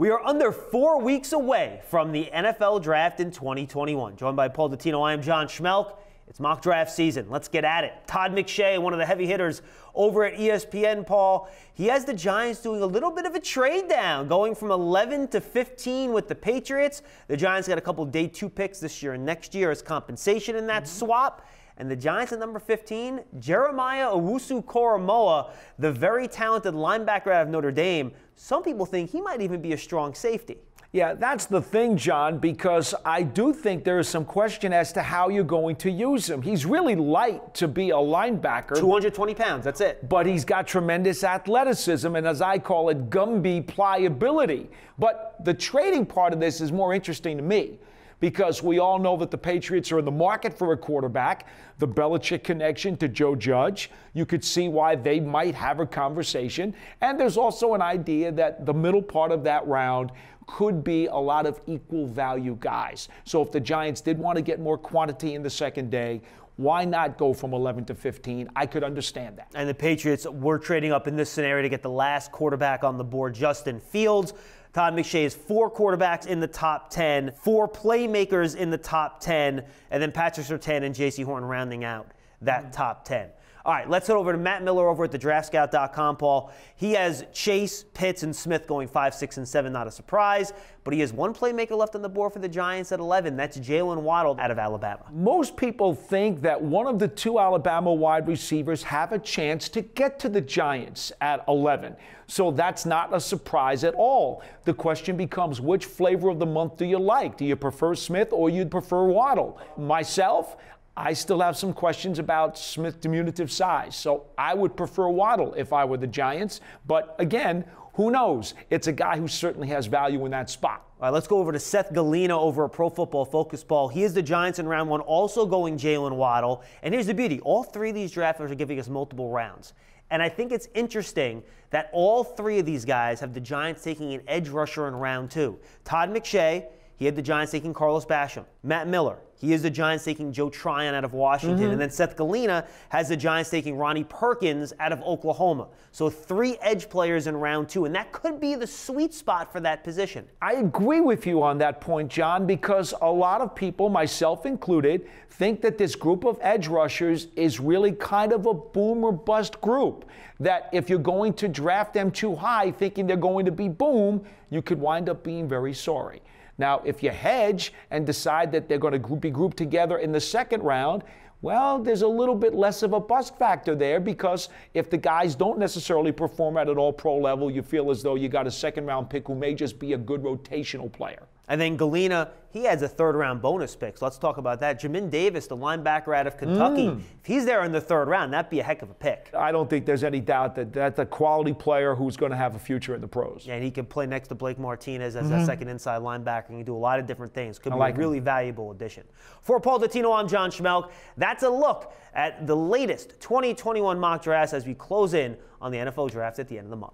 We are under 4 weeks away from the NFL Draft in 2021. Joined by Paul Dottino, I am John Schmelk. It's mock draft season. Let's get at it. Todd McShay, one of the heavy hitters over at ESPN, Paul. He has the Giants doing a little bit of a trade down, going from 11 to 15 with the Patriots. The Giants got a couple day 2 picks this year and next year as compensation in that swap. And the Giants at number 15, Jeremiah Owusu-Koramoah, the very talented linebacker out of Notre Dame. Some people think he might even be a strong safety. Yeah, that's the thing, John, because I do think there is some question as to how you're going to use him. He's really light to be a linebacker. 220 pounds, that's it. But he's got tremendous athleticism and, as I call it, Gumby pliability. But the trading part of this is more interesting to me, because we all know that the Patriots are in the market for a quarterback. The Belichick connection to Joe Judge, you could see why they might have a conversation. And there's also an idea that the middle part of that round could be a lot of equal value guys. So if the Giants did want to get more quantity in the second day, why not go from 11 to 15? I could understand that. And the Patriots were trading up in this scenario to get the last quarterback on the board, Justin Fields. Todd McShay has 4 quarterbacks in the top 10, 4 playmakers in the top 10, and then Patrick Surtain and J.C. Horton rounding out that top 10. All right, let's head over to Matt Miller over at thedraftscout.com, Paul. He has Chase, Pitts, and Smith going 5, 6, and 7, not a surprise. But he has 1 playmaker left on the board for the Giants at 11. That's Jalen Waddle out of Alabama. Most people think that one of the 2 Alabama wide receivers have a chance to get to the Giants at 11. So that's not a surprise at all. The question becomes, which flavor of the month do you like? Do you prefer Smith or you'd prefer Waddle? Myself, I still have some questions about Smith's diminutive size, so I would prefer Waddle if I were the Giants. But again, who knows? It's a guy who certainly has value in that spot. All right, let's go over to Seth Galina over at Pro Football Focus, Paul. He is the Giants in round 1, also going Jalen Waddle. And here's the beauty. All 3 of these drafters are giving us multiple rounds. And I think it's interesting that all 3 of these guys have the Giants taking an edge rusher in round 2. Todd McShay, he had the Giants taking Carlos Basham. Matt Miller, he is the Giants taking Joe Tryon out of Washington. And then Seth Galina has the Giants taking Ronnie Perkins out of Oklahoma. So 3 edge players in round 2, and that could be the sweet spot for that position. I agree with you on that point, John, because a lot of people, myself included, think that this group of edge rushers is really kind of a boom or bust group. That if you're going to draft them too high thinking they're going to be boom, you could wind up being very sorry. Now, if you hedge and decide that they're going to be grouped together in the second round, well, there's a little bit less of a bust factor there, because if the guys don't necessarily perform at an all-pro level, you feel as though you got a second-round pick who may just be a good rotational player. And then Galina, he has a 3rd-round bonus pick. So let's talk about that. Jimin Davis, the linebacker out of Kentucky, if he's there in the 3rd round, that'd be a heck of a pick. I don't think there's any doubt that that's a quality player who's going to have a future in the pros. Yeah, and he can play next to Blake Martinez as a second inside linebacker. And he can do a lot of different things. Could be a really valuable addition. For Paul Dottino, I'm John Schmelk. That's a look at the latest 2021 mock drafts as we close in on the NFL Draft at the end of the month.